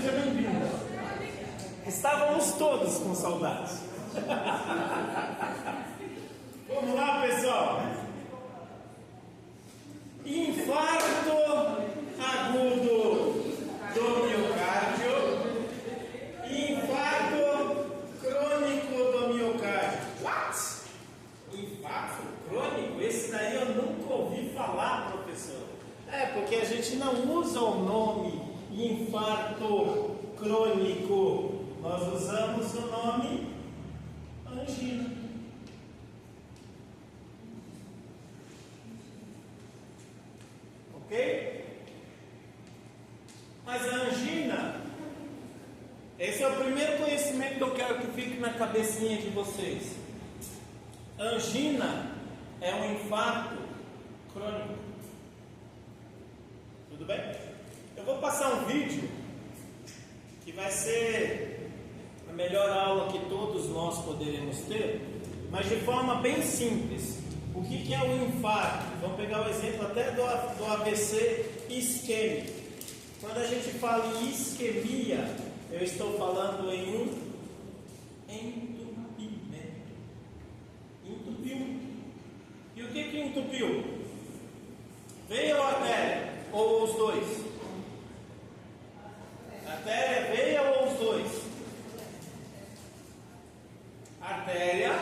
seja bem-vinda. Estávamos todos com saudades. Vamos lá, pessoal. Infarto agudo do miocárdio. Infarto crônico do miocárdio. What? Infarto crônico? Esse daí eu nunca ouvi falar, professor. Porque a gente não usa o nome infarto crônico. Nós usamos o nome angina. Ok? Mas a angina, esse é o primeiro conhecimento que eu quero que fique na cabecinha de vocês. Angina é um infarto crônico. Tudo bem? Eu vou passar um vídeo que vai ser a melhor aula que todos nós poderemos ter, mas de forma bem simples. O que é o infarto? Vamos pegar o exemplo até do AVC isquêmico. Quando a gente fala em isquemia, eu estou falando em um entupimento. Entupiu. E o que entupiu? Veia ou artéria? Ou os dois? Artéria, veia ou os dois? Artéria,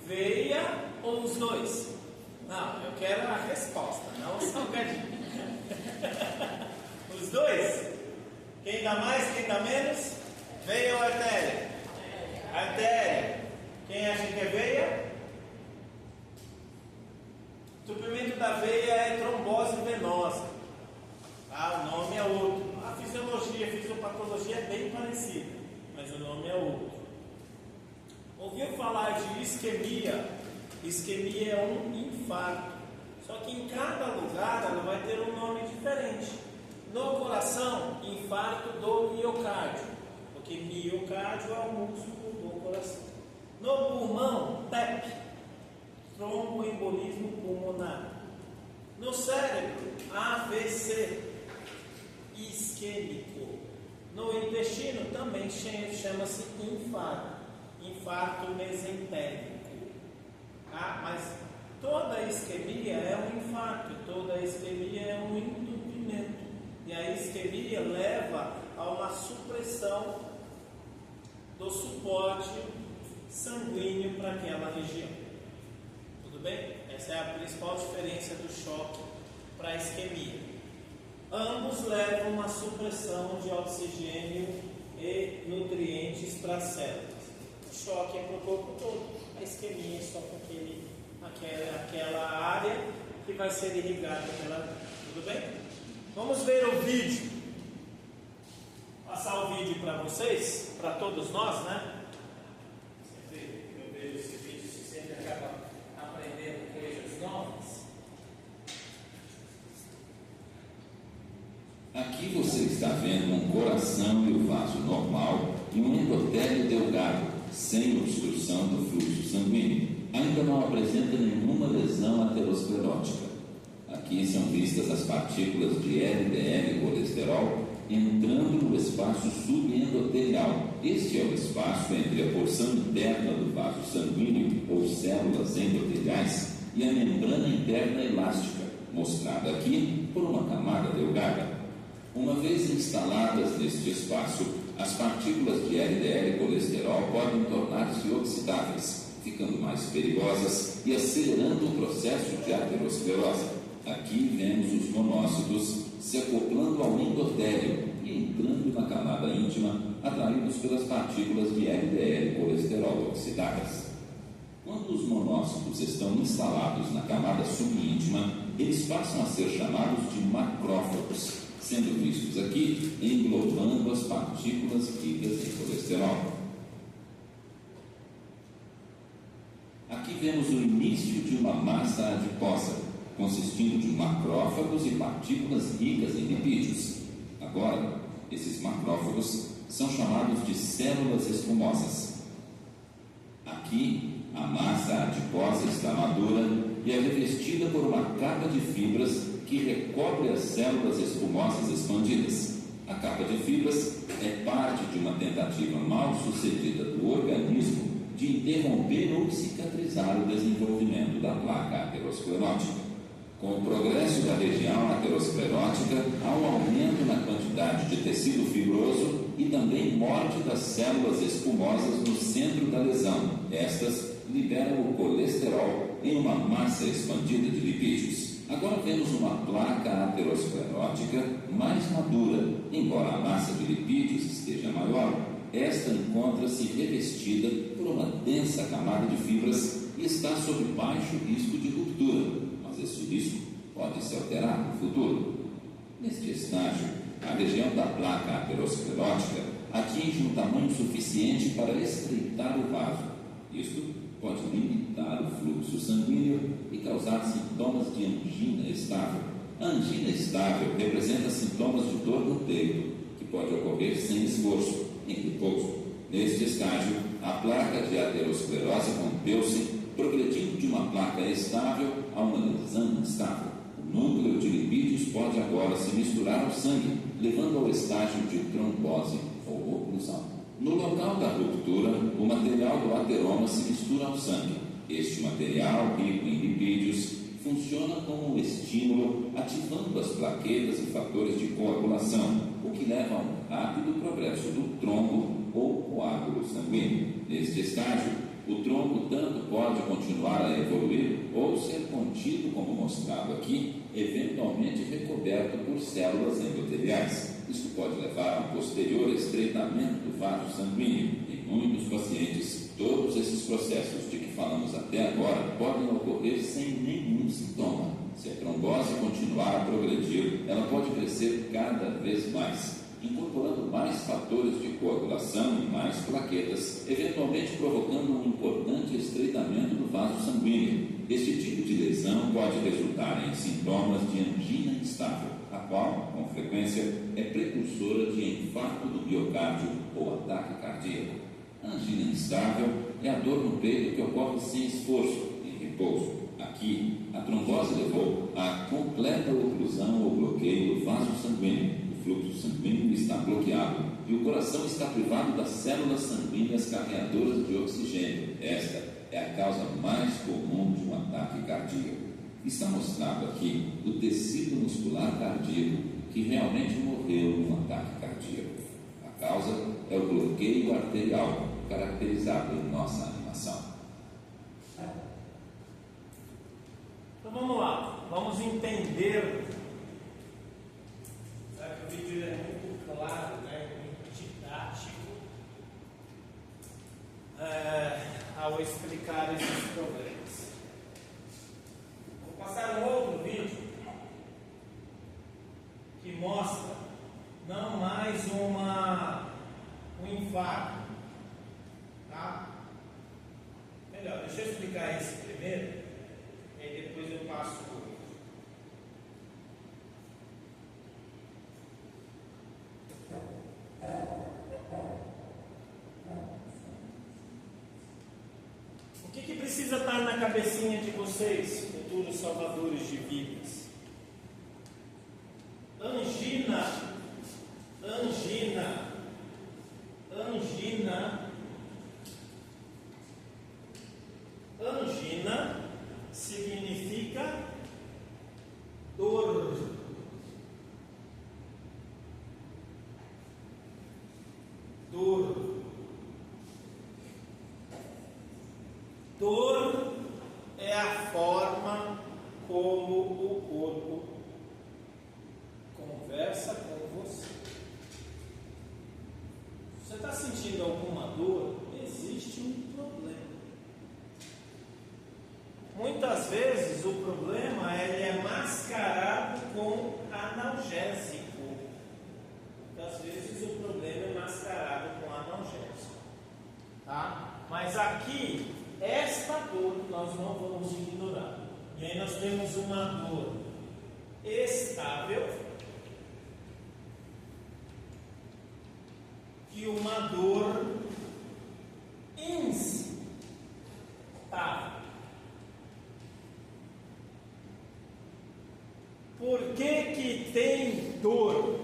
veia ou os dois? Não, eu quero a resposta, não o salgadinho. Os dois? Quem dá mais, quem dá menos? Veia ou artéria? Artéria. Quem acha que é veia? Entupimento da veia é trombose venosa. O nome é outro. A fisiologia, a fisiopatologia é bem parecida, mas o nome é outro. Ouviu falar de isquemia? Isquemia é um infarto, só que em cada lugar ela vai ter um nome diferente. No coração, infarto do miocárdio, porque miocárdio é o músculo do coração. No pulmão, TEP, tromboembolismo pulmonar. No cérebro, AVC, isquêmico. No intestino também chama-se infarto mesentérico. Mas toda isquemia é um infarto, toda isquemia é um entupimento. E a isquemia leva a uma supressão do suporte sanguíneo para aquela região. Tudo bem? Essa é a principal diferença do choque para a isquemia. Ambos levam uma supressão de oxigênio e nutrientes para as células. O choque é para o corpo todo, a isquemia é só para aquela área que vai ser irrigada pela. Tudo bem? Vamos ver o vídeo. Passar o vídeo para vocês, para todos nós, né? Eu vejo esse vídeo, você sempre acaba aprendendo coisas novas. Aqui você está vendo um coração e o vaso normal e um endotélio delgado, sem obstrução do fluxo sanguíneo. Ainda não apresenta nenhuma lesão aterosclerótica. Aqui são vistas as partículas de LDL e colesterol entrando no espaço subendotelial. Este é o espaço entre a porção interna do vaso sanguíneo, ou células endoteliais, e a membrana interna elástica, mostrada aqui por uma camada delgada. Uma vez instaladas neste espaço, as partículas de LDL e colesterol podem tornar-se oxidáveis, ficando mais perigosas e acelerando o processo de aterosclerose. Aqui vemos os monócitos se acoplando ao endotélio e entrando na camada íntima, atraídos pelas partículas de LDL e colesterol oxidadas. Quando os monócitos estão instalados na camada subíntima, eles passam a ser chamados de macrófagos, sendo vistos aqui englobando as partículas ricas em colesterol. Aqui vemos o início de uma massa adiposa, consistindo de macrófagos e partículas ricas em lipídios. Agora, esses macrófagos são chamados de células escumosas. Aqui, a massa adiposa está madura e é revestida por uma capa de fibras que recobre as células escumosas expandidas. A capa de fibras é parte de uma tentativa mal sucedida do organismo de interromper ou cicatrizar o desenvolvimento da placa aterosclerótica. Com o progresso da região aterosclerótica, há um aumento na quantidade de tecido fibroso e também morte das células espumosas no centro da lesão. Estas liberam o colesterol em uma massa expandida de lipídios. Agora vemos uma placa aterosclerótica mais madura. Embora a massa de lipídios esteja maior, esta encontra-se revestida por uma densa camada de fibras e está sob baixo risco de ruptura. Esse risco pode se alterar no futuro. Neste estágio, a região da placa aterosclerótica atinge um tamanho suficiente para estreitar o vaso. Isto pode limitar o fluxo sanguíneo e causar sintomas de angina estável. A angina estável representa sintomas de dor no peito, que pode ocorrer sem esforço, em repouso. Neste estágio, a placa de aterosclerose rompeu-se, progredindo de uma placa estável a uma lesão instável. O núcleo de lipídios pode agora se misturar ao sangue, levando ao estágio de trombose ou oclusão. No local da ruptura, o material do ateroma se mistura ao sangue. Este material, rico em lipídios, funciona como um estímulo, ativando as plaquetas e fatores de coagulação, o que leva a um rápido progresso do trombo ou coágulo sanguíneo. Neste estágio, o trombo tanto pode continuar a evoluir ou ser contido, como mostrado aqui, eventualmente recoberto por células endoteliais. Isto pode levar a um posterior estreitamento do vaso sanguíneo. Em muitos pacientes, todos esses processos de que falamos até agora podem ocorrer sem nenhum sintoma. Se a trombose continuar a progredir, ela pode crescer cada vez mais, incorporando mais fatores de coagulação e mais plaquetas, eventualmente provocando um importante estreitamento do vaso sanguíneo. Este tipo de lesão pode resultar em sintomas de angina instável, a qual, com frequência, é precursora de infarto do miocárdio ou ataque cardíaco. A angina instável é a dor no peito que ocorre sem esforço, em repouso. Aqui, a trombose levou à completa oclusão ou bloqueio do vaso sanguíneo. O fluxo sanguíneo está bloqueado e o coração está privado das células sanguíneas carreadoras de oxigênio. Esta é a causa mais comum de um ataque cardíaco. Está mostrado aqui o tecido muscular cardíaco que realmente morreu num ataque cardíaco. A causa é o bloqueio arterial, caracterizado em nossa animação. Então vamos lá, vamos entender. Será que o vídeo é muito claro, né? Muito didático ao explicar esses problemas. Vou passar um outro vídeo que mostra não mais um infarto, tá? Melhor, deixa eu explicar esse primeiro, e aí depois eu passo o outro. O que precisa estar na cabecinha de vocês, futuros salvadores de vidas? Angina significa dor. Dor é a forma como o corpo conversa com você. Se você está sentindo alguma dor, existe um problema. Muitas vezes o problema é mascarado com analgésico. Muitas vezes o problema é mascarado com analgésico. Tá? Mas aqui, esta dor nós não vamos ignorar. E aí nós temos uma dor estável e uma dor instável. Por que tem dor?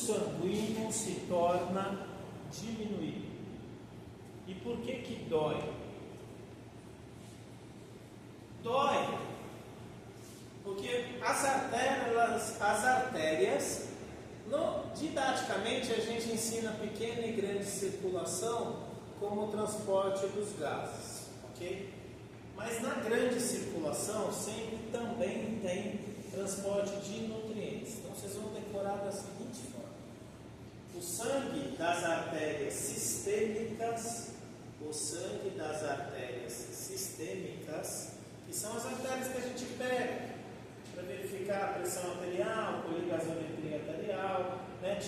sanguíneo se torna diminuído. E por que dói? Dói porque as artérias, didaticamente a gente ensina pequena e grande circulação como o transporte dos gases, ok? Mas na grande circulação sempre também tem transporte de nutrientes. Então vocês vão decorar da seguinte forma: o sangue das artérias sistêmicas, que são as artérias que a gente pega para verificar a pressão arterial, poligasometria arterial, né?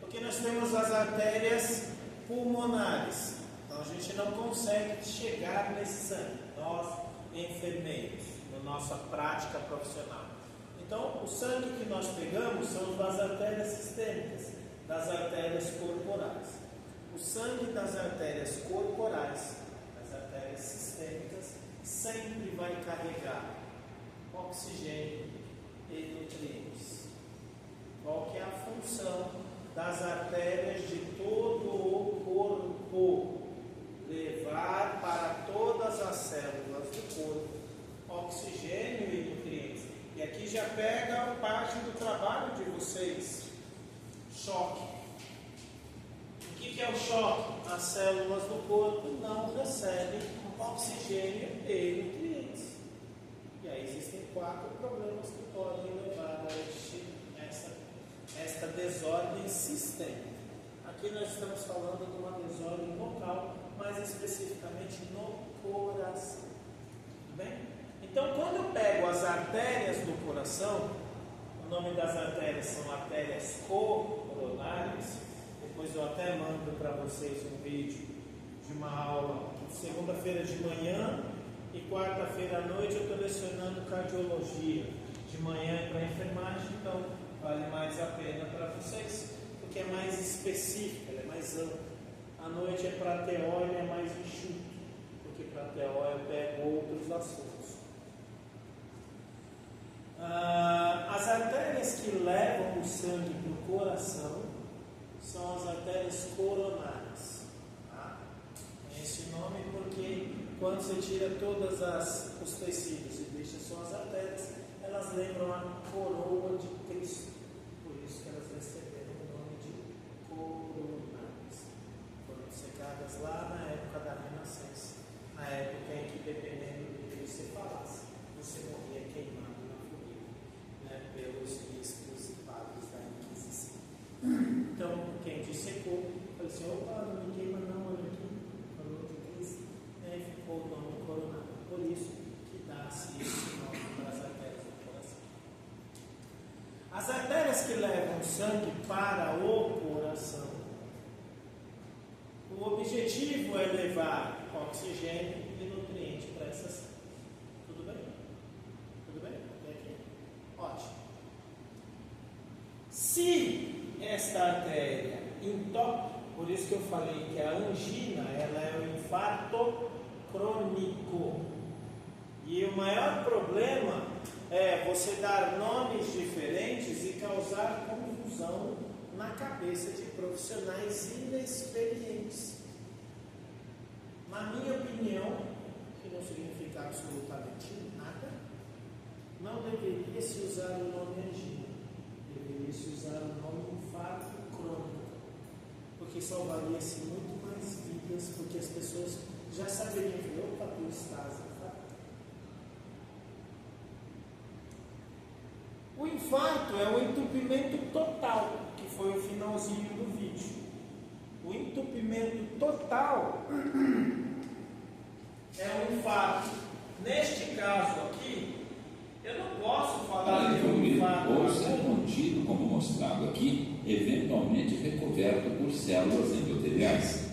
Porque nós temos as artérias pulmonares, então a gente não consegue chegar nesse sangue, nós enfermeiros, na nossa prática profissional. Então, o sangue que nós pegamos são os das artérias sistêmicas, das artérias corporais. O sangue das artérias corporais, das artérias sistêmicas, sempre vai carregar oxigênio e nutrientes. Qual que é a função das artérias de todo o corpo? Levar para todas as células do corpo oxigênio e nutrientes. E aqui já pega parte do trabalho de vocês. Choque. O que é o choque? As células do corpo não recebem oxigênio e nutrientes. E aí existem 4 problemas que podem levar a esta desordem sistêmica. Aqui nós estamos falando de uma desordem local, mais especificamente no coração. Tudo bem? Então, quando eu pego as artérias do coração, o nome das artérias são artérias coronárias. Depois eu até mando para vocês um vídeo de uma aula segunda-feira de manhã e quarta-feira à noite eu estou lecionando cardiologia. De manhã é para enfermagem, então vale mais a pena para vocês, porque é mais específica, ela é mais ampla. À noite é para TO e é mais enxuto, porque para TO eu pego outros assuntos. As artérias que levam o sangue para o coração são as artérias coronárias. Tá? Tem esse nome porque quando você tira todos os tecidos e deixa só as artérias, elas lembram a coroa de Cristo. Por isso que elas receberam o nome de coronárias. Foram secadas lá na época da Renascença, na época em que, dependendo do que você falasse, você morria queimado na fogueira, né, pelos bispos e padres da Inquisição. Então, quem dissecou, falou assim: opa, não me queima não, olha aqui, falou de Cristo, né, e ficou o nome coronário. Por isso que dá-se esse nome para as artérias do coração. As artérias que levam sangue para o coração, o objetivo é levar oxigênio e nutriente para essas células. Tudo bem? Tudo bem? Até aqui? Ótimo. Se esta artéria entope, por isso que eu falei que a angina ela é um infarto crônico. E o maior problema é você dar nomes diferentes e causar confusão na cabeça de profissionais inexperientes. Na minha opinião, que não significa absolutamente nada, não deveria se usar o nome angina, deveria se usar o nome infarto crônico, porque salvaria-se muito mais vidas, porque as pessoas já saberiam ver, opa, tu estás infarto. O infarto é o entupimento total, que foi o finalzinho do vídeo. O entupimento total é um infarto. Neste caso aqui, eu não posso falar de um infarto ou ser contido, como mostrado aqui, eventualmente recoberto por células endoteliais.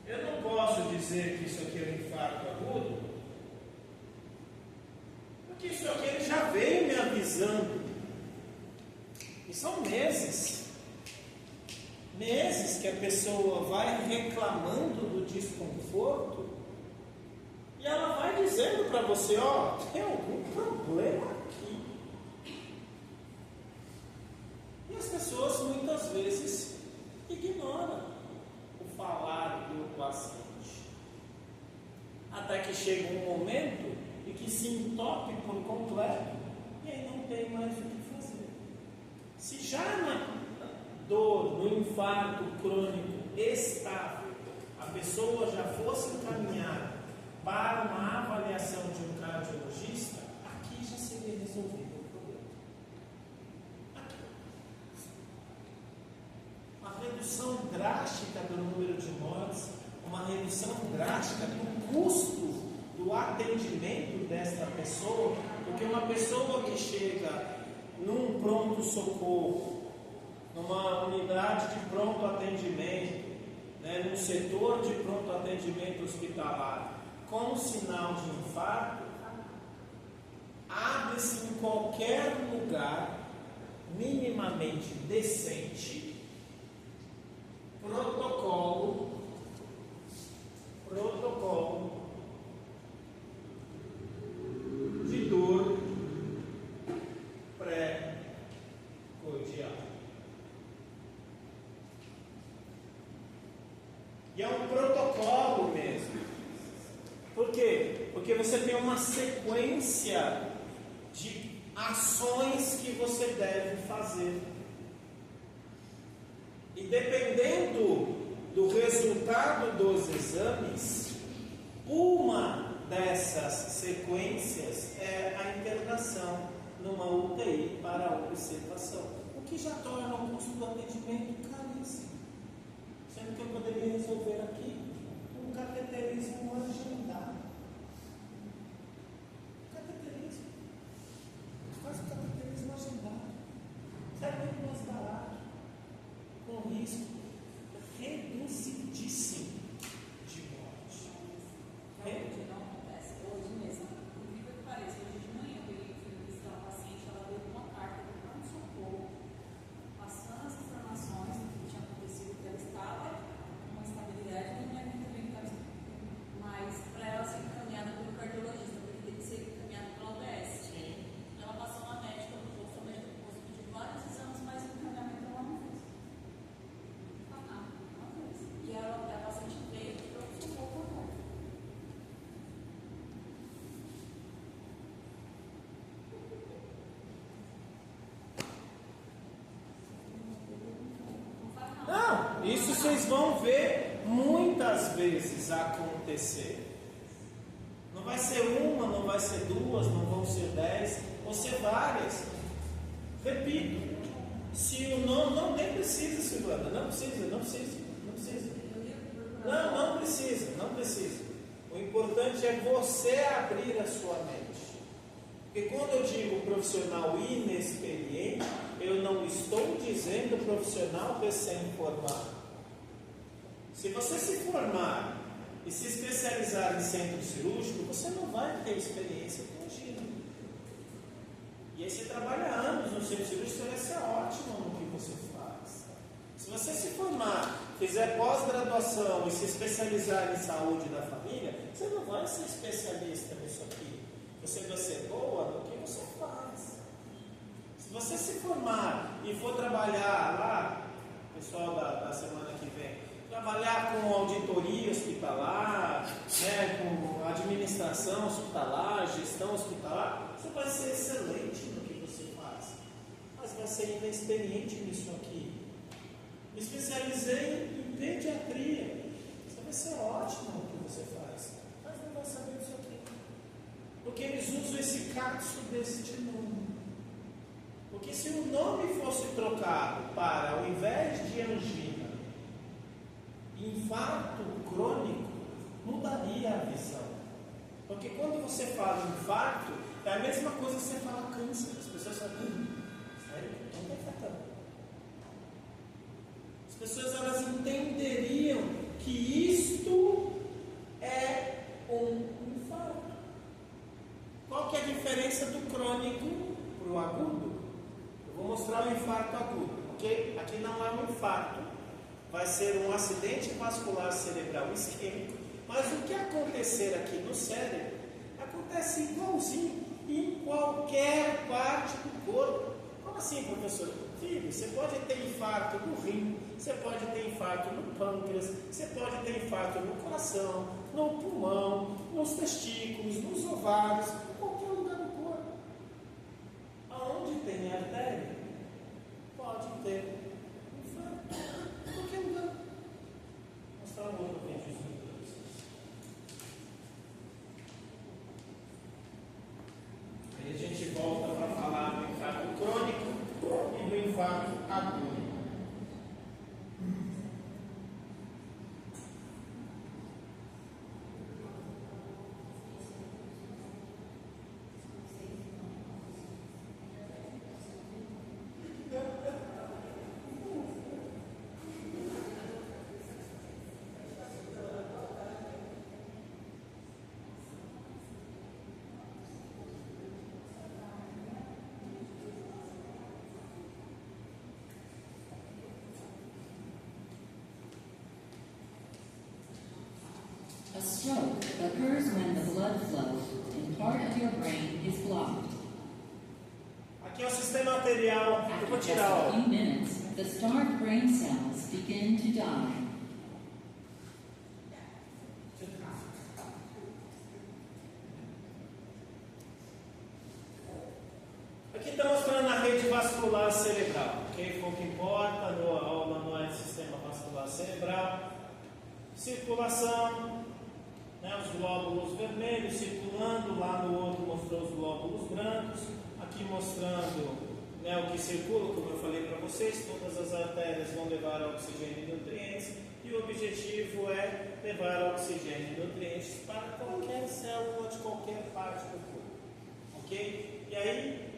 Eu não posso dizer que isso aqui é um infarto agudo, porque isso aqui ele já veio me avisando. E são meses que a pessoa vai reclamando do desconforto e ela vai dizendo para você: ó, tem algum problema aqui. chega um momento em que se entope por completo e aí não tem mais o que fazer. Se já na dor, no infarto crônico estável, a pessoa já fosse encaminhada para uma avaliação de um cardiologista, aqui já seria resolvido o problema. Aqui. Uma redução drástica do número de mortes, uma redução drástica do custo do atendimento desta pessoa, porque uma pessoa que chega num pronto-socorro, numa unidade de pronto atendimento, num setor de pronto atendimento hospitalar, com sinal de infarto, abre-se em qualquer lugar minimamente decente protocolo de dor pré-cordial. E é um protocolo mesmo. Por quê? Porque você tem uma sequência de ações que você deve fazer. E dependendo do resultado dos exames, uma dessas sequências é a internação numa UTI para observação, o que já torna o custo do atendimento caríssimo. Sendo que eu poderia resolver aqui um cateterismo agendado. Cateterismo. Faz um cateterismo agendado. Sai muito mais barato. Com risco reduzidíssimo de morte. Não acontece. Hoje mesmo, incrível que pareça, hoje de manhã eu fui visitar uma paciente, ela deu uma carta para o pronto-socorro, passando as informações do que tinha acontecido, que ela estava com uma estabilidade, não é muito bem, mas para ela ser encaminhada pelo cardiologista, porque tem que ser encaminhada pela OBS. Ela passou na médica do posto, a médica do posto pediu vários exames, mas o encaminhamento ela não fez. Não fez. E a paciente veio para o pronto-socorro por lá. Não, isso vocês vão ver muitas vezes acontecer. Não vai ser uma, não vai ser duas, não vão ser 10, vão ser várias. Repito, se o nome não nem precisa, Silvana, não precisa. Não precisa. O importante é você abrir a sua mente. Porque quando eu digo profissional inexperiente, eu não estou dizendo profissional recém-formado. Se você se formar e se especializar em centro cirúrgico, você não vai ter experiência com giro. E aí você trabalha anos no centro cirúrgico, você vai ser ótimo no que você faz. Se você se formar, fizer pós-graduação e se especializar em saúde da família, você não vai ser especialista nisso aqui. Você vai ser boa no que você faz. Se você se formar e for trabalhar lá, pessoal da semana que vem, trabalhar com auditoria hospitalar, com administração hospitalar, gestão hospitalar, você vai ser excelente no que você faz. Mas vai ser inexperiente nisso aqui. Me especializei em pediatria. Você vai ser ótimo no que você faz, mas não vai saber disso aqui. Porque eles usam esse capso deste nome. Porque se o nome fosse trocado para, ao invés de angina, infarto crônico, mudaria a visão. Porque quando você fala infarto, é a mesma coisa que você fala câncer. As pessoas falam, sério? Não está tratando. As pessoas elas entenderiam que isto é um infarto. Qual que é a diferença do crônico para o agudo? Eu vou mostrar o infarto agudo, ok? Aqui não é um infarto, vai ser um acidente vascular cerebral isquêmico, mas o que acontecer aqui no cérebro acontece igualzinho em qualquer parte do corpo. Como assim, professor? Filho, você pode ter infarto no rim, você pode ter infarto no pâncreas, você pode ter infarto no coração, no pulmão, nos testículos, nos ovários, em qualquer lugar do corpo. Aonde tem artéria, pode ter infarto. Em qualquer lugar. Vou mostrar um outro videozinho para vocês. Aí a gente volta para falar do infarto crônico e do infarto agudo. A stroke occurs when the blood flow in part of your brain is blocked. Aqui é o sistema arterial. Eu vou After just tirar, a ó. few minutes, the starved brain cells begin to die. Aqui está mostrando a rede vascular cerebral, ok? Foi o que importa no aula no sistema vascular cerebral. Circulação, né, os glóbulos vermelhos circulando, lá no outro mostrou os glóbulos brancos, aqui mostrando, né, o que circula, como eu falei para vocês, todas as artérias vão levar oxigênio e nutrientes, e o objetivo é levar oxigênio e nutrientes para qualquer célula de qualquer parte do corpo, ok? E aí,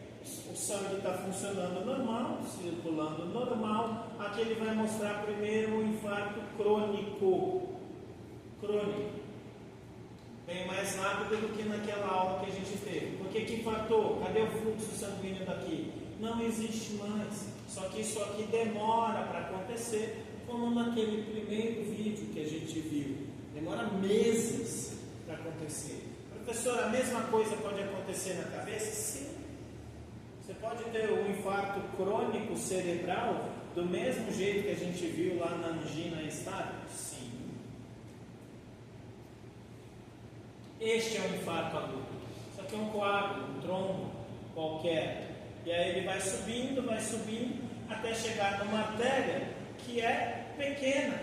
o sangue está funcionando normal, circulando normal. Aqui ele vai mostrar primeiro o infarto crônico. Bem mais rápido do que naquela aula que a gente teve. Por que infartou? Cadê o fluxo sanguíneo daqui? Não existe mais. Só que isso aqui demora para acontecer, como naquele primeiro vídeo que a gente viu. Demora meses para acontecer. Professor, a mesma coisa pode acontecer na cabeça? Sim. Você pode ter um infarto crônico cerebral do mesmo jeito que a gente viu lá na angina estável? Sim. Este é um infarto agudo. Isso aqui é um coágulo, um trombo qualquer. E aí ele vai subindo, até chegar numa artéria que é pequena.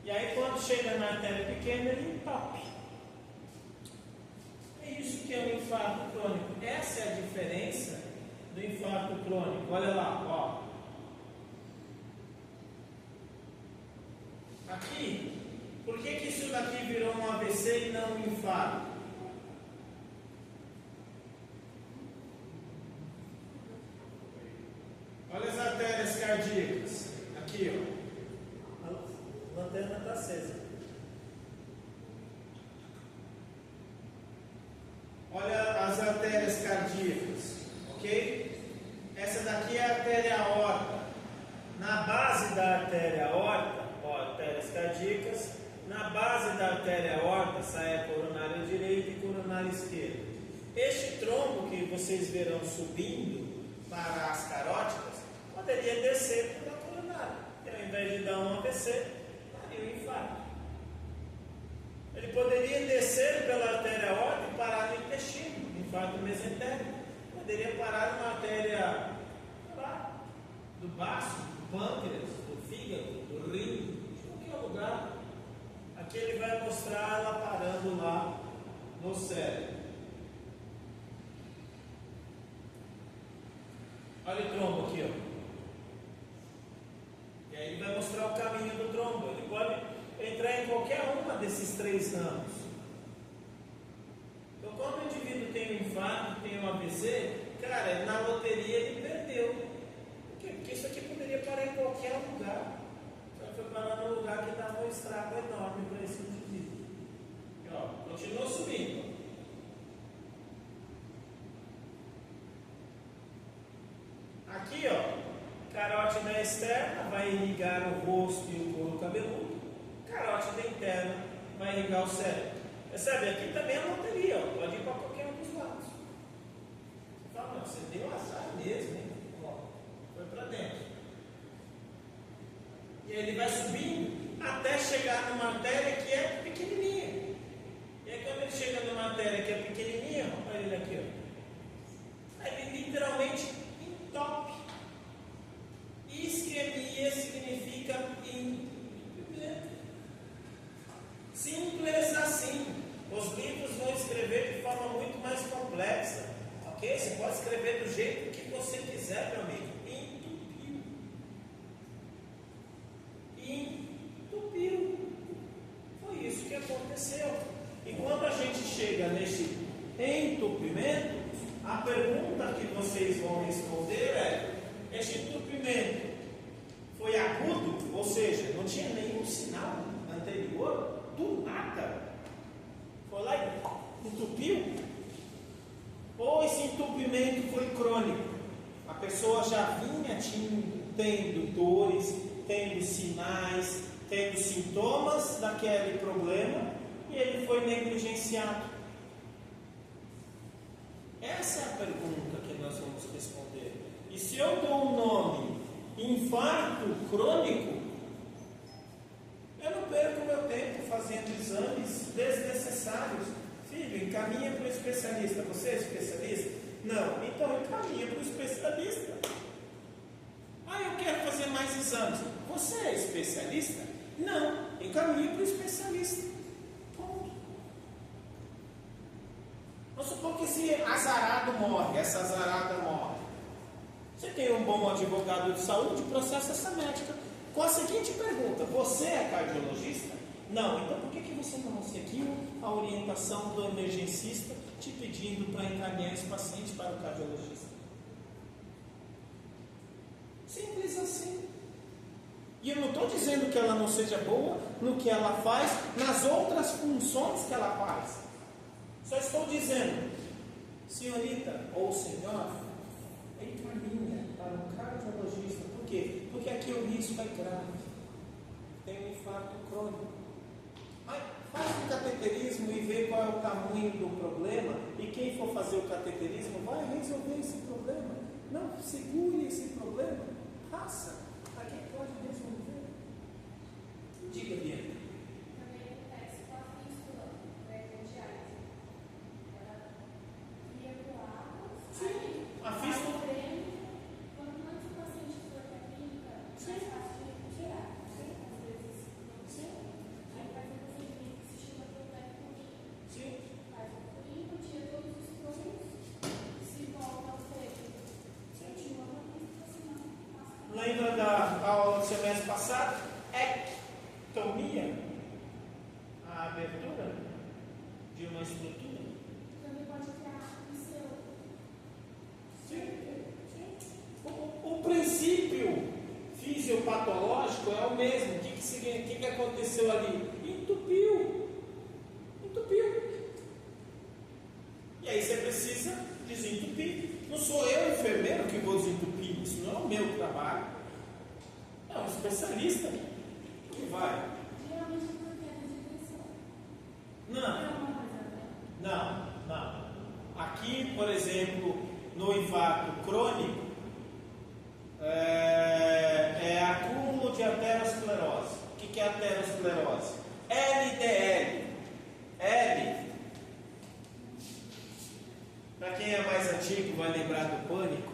E aí quando chega na artéria pequena, ele entope. É isso que é o infarto crônico. Essa é a diferença do infarto crônico. Olha lá, ó. Aqui, por que isso daqui virou um AVC e não um infarto? Olha as artérias cardíacas. Aqui, ó. A lanterna está acesa. Olha as artérias cardíacas, ok? Essa daqui é a artéria aorta. Na base da artéria aorta, ó, artérias cardíacas, na base da artéria aorta sai a coronária direita e coronária esquerda. Este trombo que vocês verão subindo para as carótidas, poderia descer pela coronária. E ao invés de dar um AVC, daria um infarto. Ele poderia descer pela artéria aorta e parar no intestino, infarto mesentérico. Poderia parar numa artéria lá, do baço, do pâncreas, do fígado, do rim, de qualquer lugar. Aqui ele vai mostrar ela parando lá no cérebro. Olha o trombo aqui, ó. E aí ele vai mostrar o caminho do trombo. Ele pode entrar em qualquer uma desses três ramos. Então, quando o indivíduo tem um infarto, tem um AVC, cara, na loteria ele perdeu. Por quê? Porque isso aqui poderia parar em qualquer lugar. Só foi parar num lugar que dava um estrago enorme para esse indivíduo. E, ó, continua subindo. Aqui, ó, carótida externa vai irrigar o rosto e o couro cabeludo. Carótida interna vai irrigar o cérebro. Percebe? Aqui também é loteria, ó. Pode ir para qualquer um dos lados. Você fala, não, você deu azar mesmo, hein? Ó, foi para dentro. E aí ele vai subindo até chegar numa artéria que é pequenininha. pode escrever do jeito que você quiser, meu amigo. Entupiu. Entupiu. Foi isso que aconteceu. E quando a gente chega nesse entupimento, a pergunta que vocês vão responder é: este entupimento foi agudo? Ou seja, não tinha nenhum sinal anterior? Do nada? Foi lá e entupiu? Ou esse entupimento foi crônico? A pessoa já vinha tendo dores, tendo sinais, tendo sintomas daquele problema e ele foi negligenciado. Essa é a pergunta que nós vamos responder. E se eu dou um nome infarto crônico, eu não perco meu tempo fazendo exames desnecessários. Filho, encaminha para o especialista. Você é especialista? Não. Então encaminha para o especialista. Eu quero fazer mais exames. Você é especialista? Não. Encaminha para o especialista. Ponto. Vamos supor que esse azarado morre, essa azarada morre. Você tem um bom advogado de saúde, processa essa médica com a seguinte pergunta: você é cardiologista? Não. Então por que você não seguiu a orientação do emergencista te pedindo para encaminhar esse paciente para o cardiologista? Simples assim. E eu não estou dizendo que ela não seja boa no que ela faz, nas outras funções que ela faz. Só estou dizendo, senhorita ou senhor, encaminha para um cardiologista. Por quê? Porque aqui o risco é grave. Tem um infarto crônico. Faz um cateterismo e vê qual é o tamanho do problema. E quem for fazer o cateterismo vai resolver esse problema. Não segure esse problema. Faça. A quem pode resolver. Diga, Bia. Também acontece com a fístula diálise. Ela cria coágulos. Sim, a fístula. Quanto mais o paciente for para a clínica, mais fácil de retirar. Às vezes não sei. Aí faz um procedimento que se chama protecotomia. Sim. Faz um corinho, tira todos os troncos, se volta ao feto. Continua na fístula, senão passa. Lembra da aula do semestre passado? Ectomia, a abertura de uma estrutura. Também pode criar um seu. Sim. O princípio fisiopatológico é o mesmo. O que aconteceu ali? Entupiu. E aí você precisa desentupir. Não sou eu, enfermeiro, que vou desentupir. Isso não é o meu trabalho. É um especialista que vai. Geralmente por queda de pressão. Não. Aqui, por exemplo, no infarto crônico, é acúmulo de aterosclerose. O que é aterosclerose? LDL. L. Para quem é mais antigo vai lembrar do Pânico,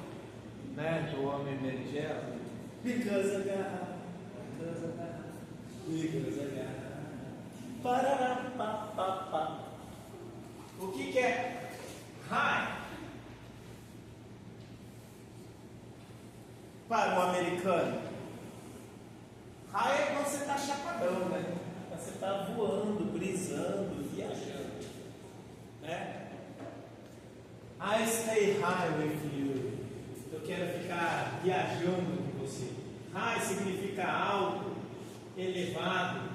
né? Do homem berinjela. Because I got. Parará, pá, pá, pá. O que é high? Para o americano, high é quando você está chapadão, né? Você está voando, brisando, viajando, né? I stay high with you. Eu quero ficar viajando com você. High significa alto, elevado.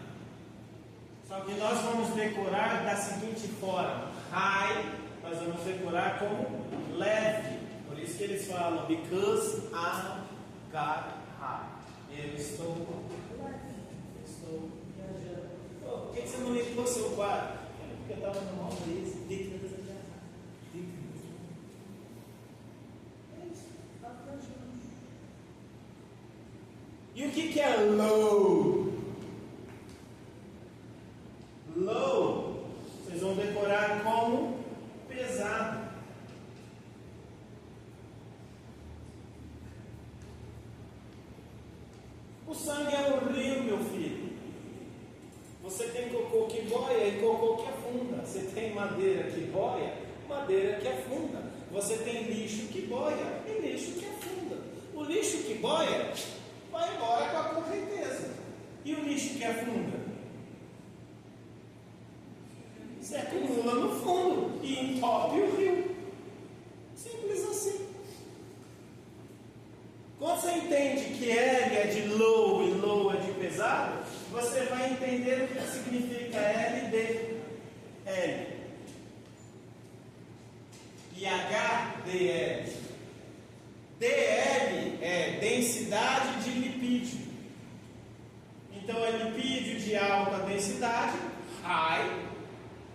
Só que nós vamos decorar da seguinte forma: high, nós vamos decorar como leve. Por isso que eles falam, because I got high. Eu estou leve, eu estou viajando. Por que você não limpou seu quarto? Porque eu estava no mal desse. Because I got high. É isso, está viajando. E o que é low? Low, vocês vão decorar como pesado. O sangue é um rio, meu filho. Você tem cocô que boia e cocô que afunda. Você tem madeira que boia, madeira que afunda. você tem lixo que boia e lixo que afunda. O lixo que boia vai embora com a correnteza. E o lixo que afunda? Se acumula no fundo e entope o rio. Simples assim. Quando você entende que L é de low e low é de pesado, você vai entender o que significa LDL. E HDL. DL é densidade de lipídio. Então é lipídio de alta densidade, high,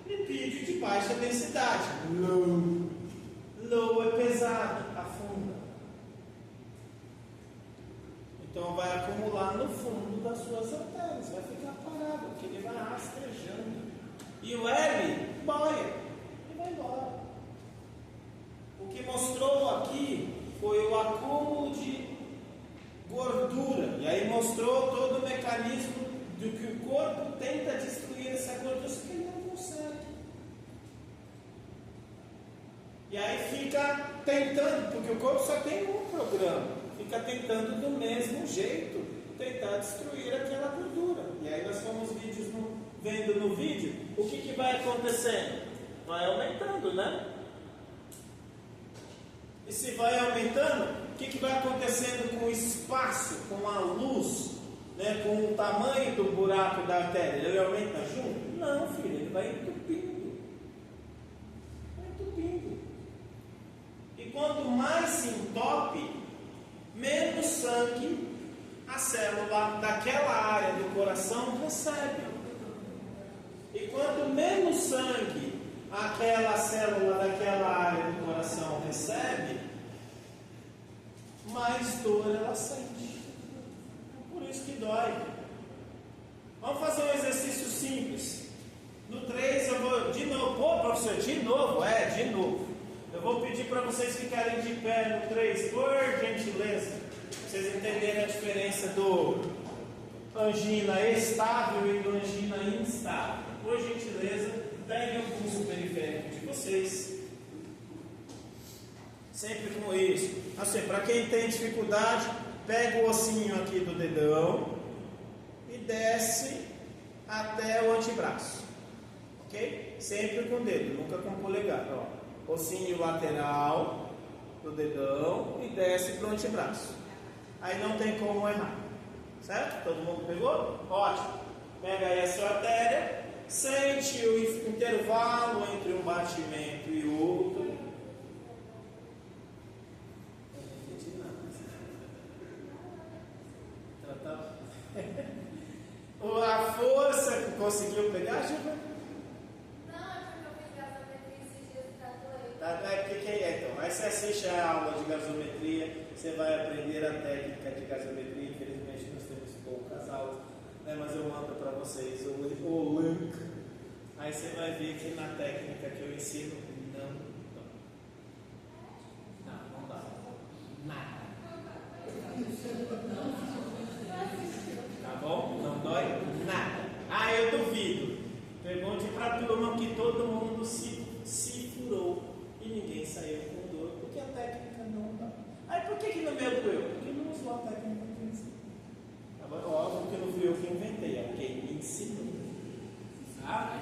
lipídio de baixa densidade, low. Low é pesado, afunda. Então vai acumular no fundo das suas artérias, vai ficar parado, porque ele vai rastejando. E o L boia e vai embora. O que mostrou aqui foi o acúmulo de gordura. E aí mostrou todo o mecanismo do que o corpo tenta destruir essa gordura, só que ele não consegue. E aí fica tentando, porque o corpo só tem um programa, fica tentando do mesmo jeito tentar destruir aquela gordura. E aí nós fomos vendo no vídeo o que vai acontecendo. Vai aumentando, né? E se vai aumentando, o que vai acontecendo com o espaço, com a luz, né? Com o tamanho do buraco da artéria? Ele aumenta junto? Não, filho, ele vai entupindo. Vai entupindo. E quanto mais se entope, menos sangue a célula daquela área do coração recebe. E quanto menos sangue aquela célula daquela área do coração recebe, mais dor ela sente. Por isso que dói. Vamos fazer um exercício simples. No 3 eu vou de novo. Pô, professor, de novo? De novo. Eu vou pedir para vocês ficarem de pé no 3, por gentileza. Para vocês entenderem a diferença do angina estável e do angina instável. Por gentileza, peguem o pulso periférico de vocês. Sempre com isso. Assim, para quem tem dificuldade, pega o ossinho aqui do dedão e desce até o antebraço. Ok? Sempre com o dedo, nunca com o polegar. Ó. Ossinho lateral do dedão e desce para o antebraço. Aí não tem como errar. Certo? Todo mundo pegou? Ótimo. Pega aí a sua artéria, sente o intervalo entre um batimento e outro. A força conseguiu pegar, Gilberto? Não, é porque eu fiz gasometria esses dias e tá doendo. O que é então? Aí você assiste a aula de gasometria, você vai aprender a técnica de gasometria. Infelizmente nós temos poucas aulas, né? Mas eu mando para vocês o link. Aí você vai ver que na técnica que eu ensino não dá. Nada. Tá bom? Não dói nada. Eu duvido. Pergunte para a turma que todo mundo se furou e ninguém saiu com dor, porque a técnica não dá. Aí por que no meu doeu? Porque não usou a técnica que eu ensinei. Agora, óbvio que não fui eu que inventei, é quem me ensinou. Tá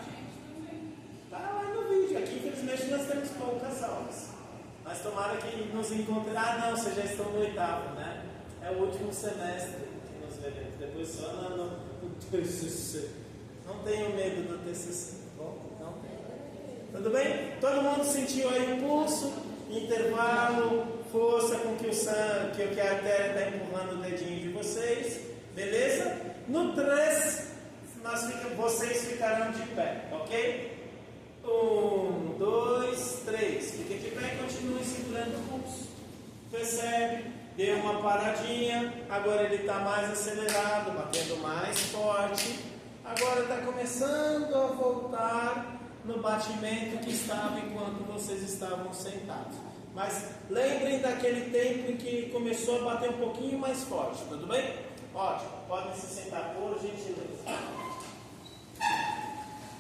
lá no vídeo. Aqui, infelizmente, nós temos poucas aulas. Mas tomara que nos encontrem. Não, vocês já estão no 8º, né? É o último semestre que nos veremos. Depois só no TCC. Não tenho medo do TCC, tá bom? Não tenho. Tudo bem? Todo mundo sentiu aí o pulso, intervalo, força com que o sangue, que a artéria está empurrando o dedinho de vocês. Beleza? No 3, vocês ficarão de pé, ok? 1, 2, 3. Fiquem de pé e continuem segurando o pulso. Percebe? Deu uma paradinha. Agora ele está mais acelerado, batendo mais forte. Agora está começando a voltar no batimento que estava enquanto vocês estavam sentados. Mas lembrem daquele tempo em que começou a bater um pouquinho mais forte, tudo bem? Ótimo, podem se sentar por gentileza.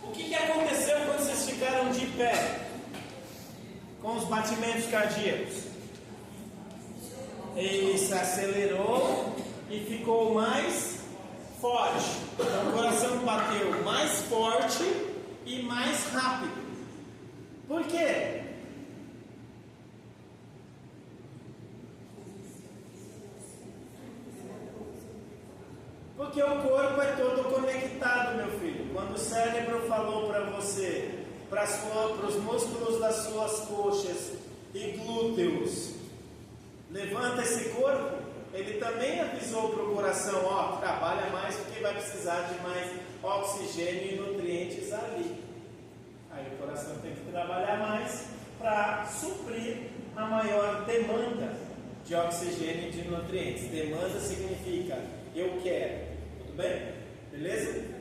O que aconteceu quando vocês ficaram de pé? com os batimentos cardíacos? Ele se acelerou e ficou mais forte. Então o coração bateu mais forte e mais rápido. Por quê? Porque o corpo é todo conectado, meu filho. Quando o cérebro falou para você, para os músculos das suas coxas e glúteos, levanta esse corpo, ele também avisou para o coração, ó, trabalha mais porque vai precisar de mais oxigênio e nutrientes ali. Aí o coração tem que trabalhar mais para suprir a maior demanda de oxigênio e de nutrientes. Demanda significa eu quero. Tudo bem? Beleza?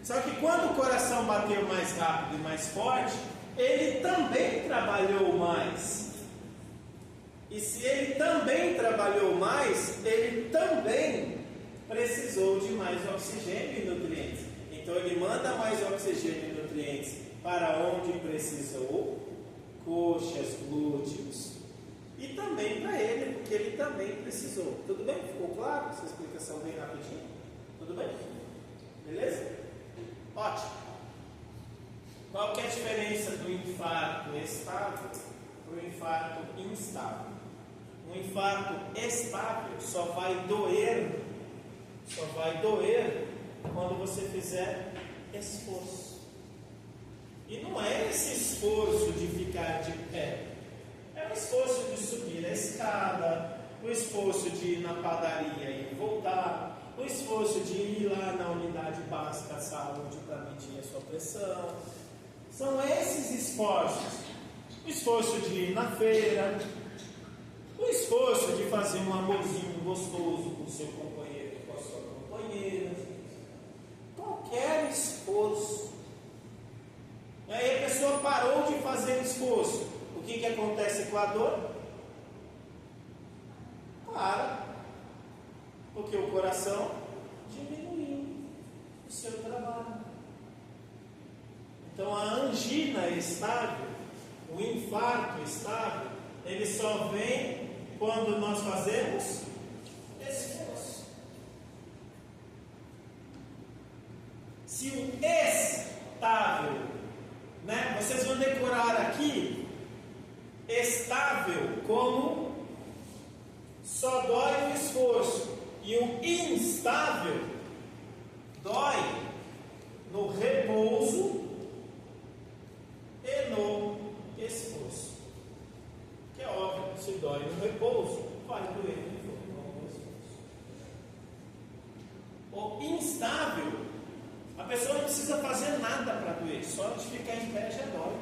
Só que quando o coração bateu mais rápido e mais forte, ele também trabalhou mais. E se ele também trabalhou mais, ele também precisou de mais oxigênio e nutrientes. Então ele manda mais oxigênio e nutrientes para onde precisou, coxas, glúteos, e também para ele, porque ele também precisou. Tudo bem? Ficou claro? Essa explicação bem rapidinho? Tudo bem? Beleza? Ótimo. Qual que é a diferença do infarto estável para o infarto instável? Um infarto estável só vai doer quando você fizer esforço. E não é esse esforço de ficar de pé. É o esforço de subir a escada, o esforço de ir na padaria e voltar, o esforço de ir lá na unidade básica de saúde para medir a sua pressão. São esses esforços. O esforço de ir na feira, o esforço de fazer um amorzinho gostoso com o seu companheiro, com a sua companheira. Qualquer esforço. E aí a pessoa parou de fazer esforço. O que acontece com a dor? Para. Porque o coração diminuiu o seu trabalho. Então a angina estável, o infarto estável, ele só vem quando nós fazemos esforço. Se o estável, né? Vocês vão decorar aqui estável como só dói o esforço, e o instável dói no repouso e no esforço. Que é óbvio, se dói no repouso, vai doer no esforço. O instável, a pessoa não precisa fazer nada para doer, só de ficar em pé já dói.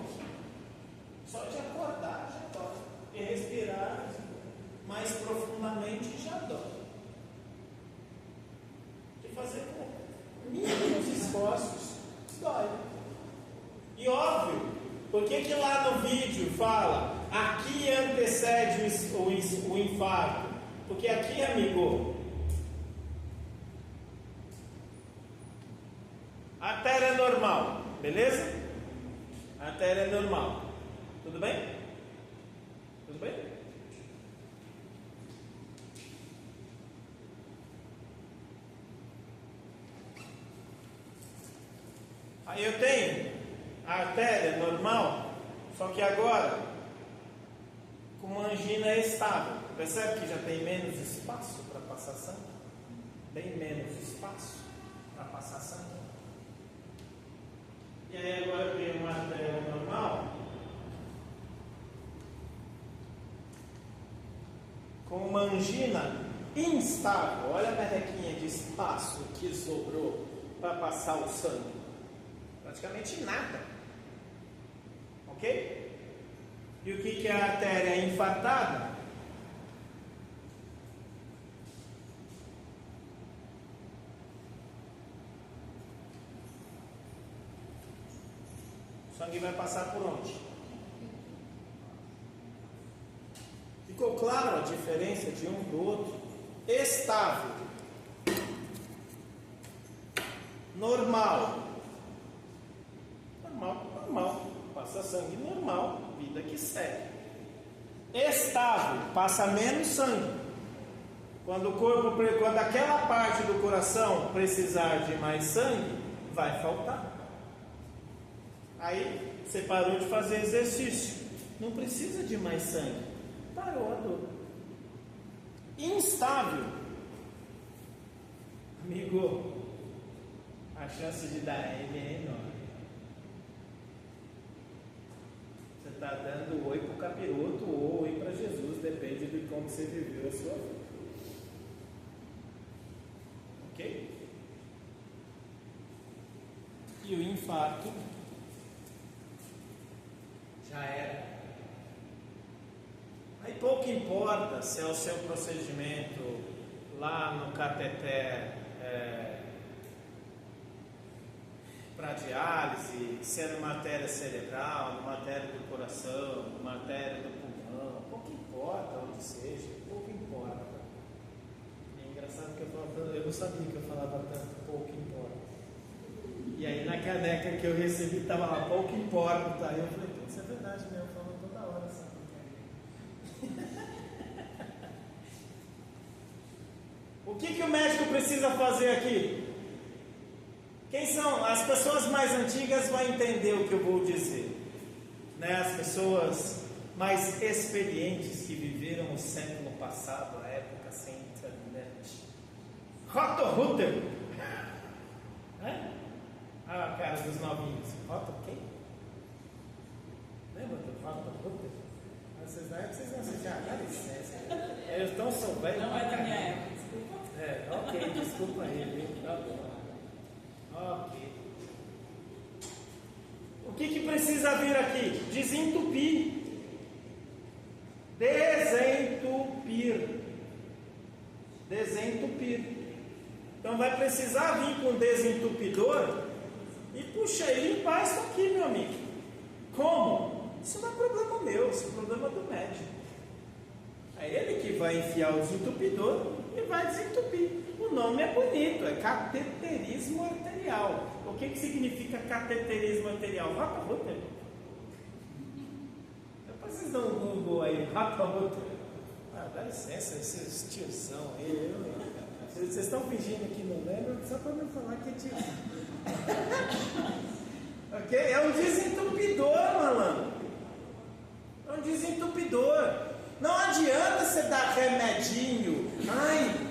Só de acordar já dói. E respirar mais profundamente já dói. De fazer com mínimos esforços dói. E óbvio, por que lá no vídeo fala aqui antecede o infarto? Porque aqui, amigo, a artéria é normal, beleza? A artéria é normal. Tudo bem? Tudo bem? Aí eu tenho a artéria normal, só que agora com uma angina estável. Percebe que já tem menos espaço para passar sangue? Bem menos espaço para passar sangue. E aí agora eu tenho uma artéria normal com uma angina instável. Olha a merrequinha de espaço que sobrou para passar o sangue. Praticamente nada. Ok? E o que é a artéria infartada? O sangue vai passar por onde? Ficou claro a diferença de um do outro? Estável, normal, passa sangue normal, vida que segue. estável, passa menos sangue. Quando aquela parte do coração precisar de mais sangue, vai faltar. Aí você parou de fazer exercício, não precisa de mais sangue, parou a dor. Instável, amigo, a chance de dar M é enorme. Você está dando oi para o capiroto ou oi para Jesus, depende de como você viveu a sua vida. Ok? E o infarto já era. Aí pouco importa se é o seu procedimento lá no cateter para diálise, se é numa artéria cerebral, numa artéria do coração, numa artéria do pulmão, pouco importa onde seja, pouco importa. É engraçado que eu não sabia que eu falava tanto, pouco importa. E aí na caneca que eu recebi estava lá, pouco importa, tá? Eu falei, isso é verdade mesmo, eu falo toda hora essa porcaria. O que o médico precisa fazer aqui? Quem são? As pessoas mais antigas vão entender o que eu vou dizer, né? As pessoas mais experientes que viveram o século passado, a época sem internet. Otto Hutter, né? Ah, cara dos novinhos. Otto quem? Lembra do Otto Hutter? Vocês não assistiram? Dá licença. Eles estão soubendo. Não é da minha época, desculpa. Ok, desculpa aí, viu? Tá bom. Ok. O que precisa vir aqui? Desentupir. Desentupir. Então vai precisar vir com desentupidor e puxa e limpar isso aqui, meu amigo. Como? Isso não é problema meu, isso é problema do médico. É ele que vai enfiar o desentupidor e vai desentupir. O nome é bonito, é cateterismo arterial. O que significa cateterismo arterial? Rata Rutter. Depois vocês dão um Google aí, Rata Rutter. Ah, dá licença, esses tiozão aí. Vocês estão fingindo que não lembram, só para não falar que é tiozão. Ok? É um desentupidor, malandro. É um desentupidor. Não adianta você dar remedinho. Ai,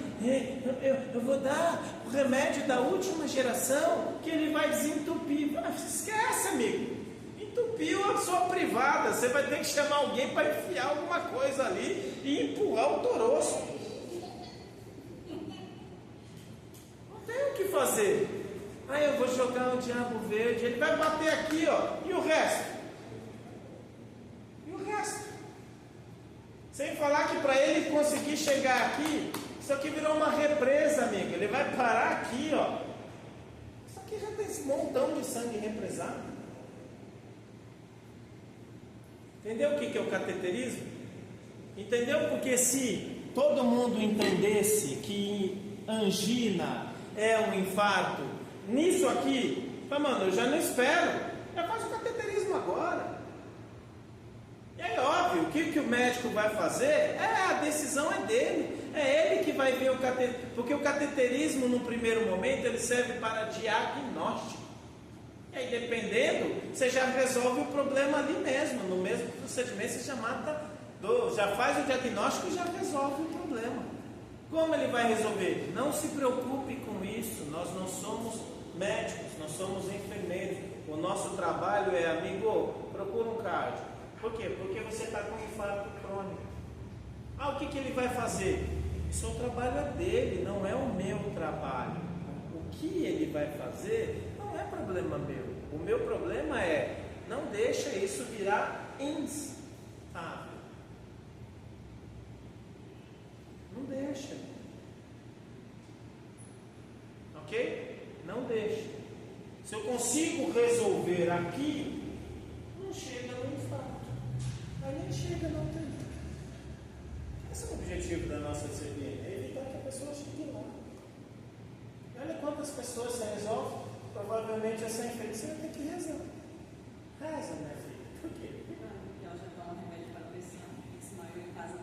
eu vou dar o remédio da última geração que ele vai desentupir. Esquece, amigo. Entupiu a sua privada. Você vai ter que chamar alguém para enfiar alguma coisa ali e empurrar o toroço. Não tem o que fazer. Aí eu vou jogar o diabo verde. Ele vai bater aqui, ó. E o resto? E o resto? Sem falar que para ele conseguir chegar aqui, isso aqui virou uma represa, amigo. Ele vai parar aqui, ó. Isso aqui já tem esse montão de sangue represado. Entendeu o que é o cateterismo? Entendeu? Porque se todo mundo entendesse que angina é um infarto, nisso aqui, mano, eu já não espero. Já faz o cateterismo agora. E é óbvio, o que o médico vai fazer? A decisão é dele. É ele que vai ver o cateterismo. Porque o cateterismo, no primeiro momento, ele serve para diagnóstico. E aí, dependendo, você já resolve o problema ali mesmo. No mesmo procedimento, você já já faz o diagnóstico e já resolve o problema. Como ele vai resolver? Não se preocupe com isso. Nós não somos médicos, nós somos enfermeiros. O nosso trabalho é, amigo, procura um cardio. Por quê? Porque você está com infarto crônico. O que ele vai fazer? Isso o trabalho é dele, não é o meu trabalho. O que ele vai fazer não é problema meu. O meu problema é, não deixa isso virar instável. Não deixa. Ok? Não deixa. Se eu consigo resolver aqui, não chega no infarto. Aí nem chega, não tem. Esse é o objetivo da nossa CBN, é evitar que a pessoa chegue lá. Olha quantas pessoas se resolvem. Provavelmente essa infecção vai ter que rezar. Reza, minha filha. Por quê? Ela já toma remédio para pressão. Se maior em casa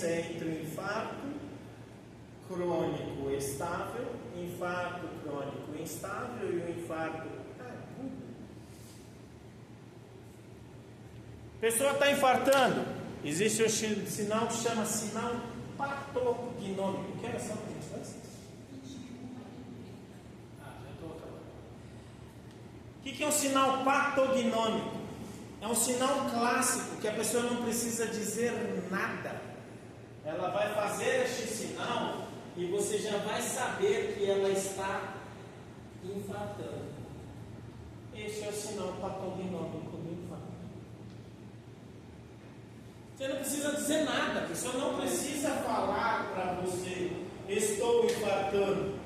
diferença entre o infarto crônico estável, infarto crônico instável e o infarto agudo. A pessoa está infartando, existe um sinal que chama sinal patognômico. Que era só para a gente fazer? Já estou acabando. O que é um sinal patognômico? É um sinal clássico que a pessoa não precisa dizer nada. Ela vai fazer este sinal e você já vai saber que ela está infartando. Este é o sinal patognômico do infarto. Você não precisa dizer nada, a pessoa não precisa falar para você: estou infartando.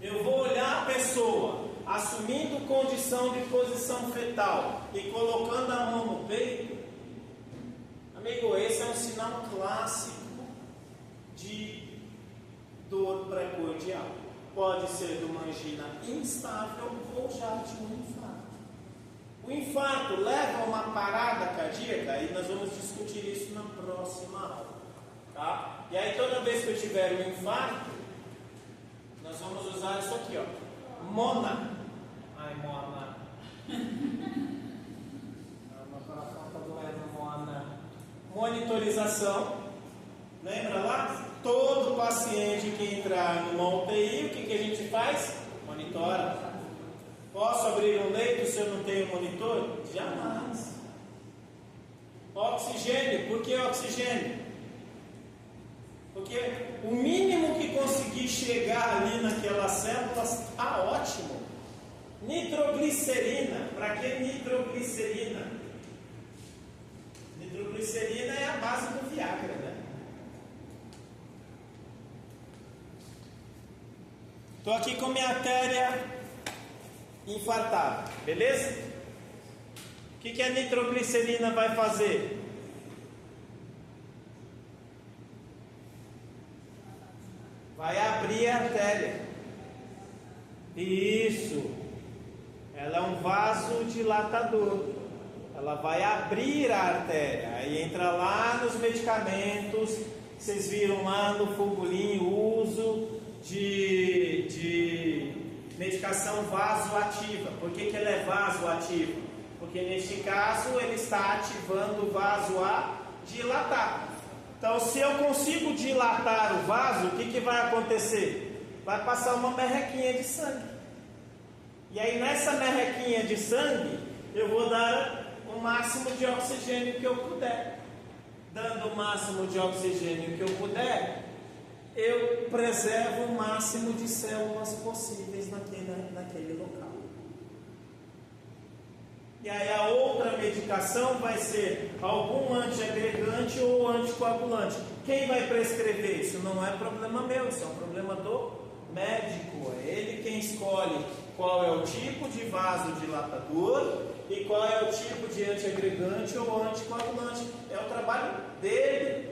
Eu vou olhar a pessoa assumindo condição de posição fetal e colocando a mão no peito. Amigo, esse é um sinal clássico de dor precordial. Pode ser de uma angina instável ou já de um infarto. O infarto leva a uma parada cardíaca e nós vamos discutir isso na próxima aula, tá? E aí toda vez que eu tiver um infarto, nós vamos usar isso aqui, ó. Mona. Ai, Mona. Meu coração está doendo, Mona. Monitorização. Lembra lá? Todo paciente que entrar numa UTI, o que a gente faz? Monitora. Posso abrir um leito se eu não tenho monitor? Jamais. Oxigênio. Por que oxigênio? Porque o mínimo que conseguir chegar ali naquelas células está ótimo. Nitroglicerina. Para que nitroglicerina? Nitroglicerina é a base do Viagra, né? Estou aqui com minha artéria infartada, beleza? O que a nitroglicerina vai fazer? Vai abrir a artéria. Isso. Ela é um vasodilatador. Ela vai abrir a artéria. Aí entra lá nos medicamentos. Vocês viram lá no Fulgulinho o uso de medicação vasoativa. Por que ela é vasoativa? Porque neste caso ele está ativando o vaso a dilatar. Então, se eu consigo dilatar o vaso, o que vai acontecer? Vai passar uma merrequinha de sangue. E aí nessa merrequinha de sangue, eu vou dar o máximo de oxigênio que eu puder. Dando o máximo de oxigênio que eu puder, eu preservo o máximo de células possíveis naquele local. E aí a outra medicação vai ser algum antiagregante ou anticoagulante. Quem vai prescrever? Isso não é problema meu, isso é um problema do médico. É ele quem escolhe qual é o tipo de vasodilatador e qual é o tipo de antiagregante ou anticoagulante. É o trabalho dele.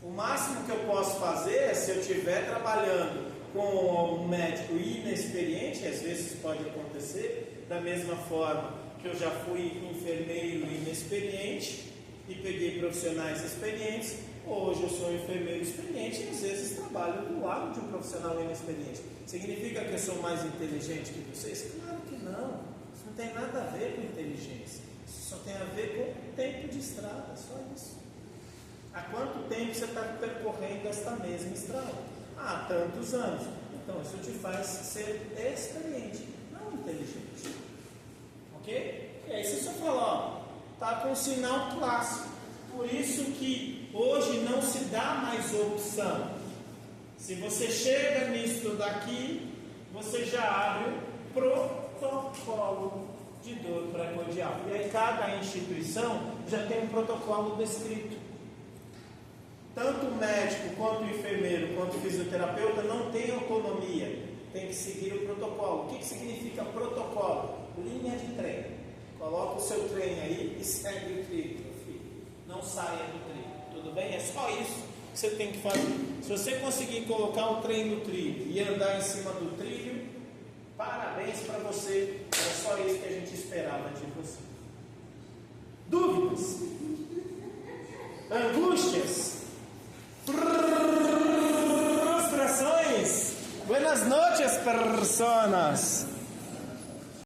O máximo que eu posso fazer é, se eu estiver trabalhando com um médico inexperiente, às vezes pode acontecer, da mesma forma que eu já fui enfermeiro inexperiente e peguei profissionais experientes, hoje eu sou enfermeiro experiente e às vezes trabalho do lado de um profissional inexperiente. Significa que eu sou mais inteligente que vocês? Claro que não. Isso não tem nada a ver com inteligência. Isso só tem a ver com tempo de estrada, só isso. Há quanto tempo você está percorrendo esta mesma estrada? Há tantos anos. Então isso te faz ser experiente, não inteligente. Ok? E aí você só fala, está com um sinal clássico. Por isso que hoje não se dá mais opção. Se você chega nisso daqui, você já abre o protocolo de dor precordial. E aí cada instituição já tem um protocolo descrito. Tanto o médico, quanto o enfermeiro, quanto o fisioterapeuta não tem autonomia, tem que seguir o protocolo. O que significa protocolo? Linha de trem. Coloca o seu trem aí e segue o trilho, meu filho. Não saia do trilho, tudo bem? É só isso que você tem que fazer. Se você conseguir colocar o trem no trilho e andar em cima do trilho, parabéns para você. Era só isso que a gente esperava de você. Dúvidas? Angústias? personas.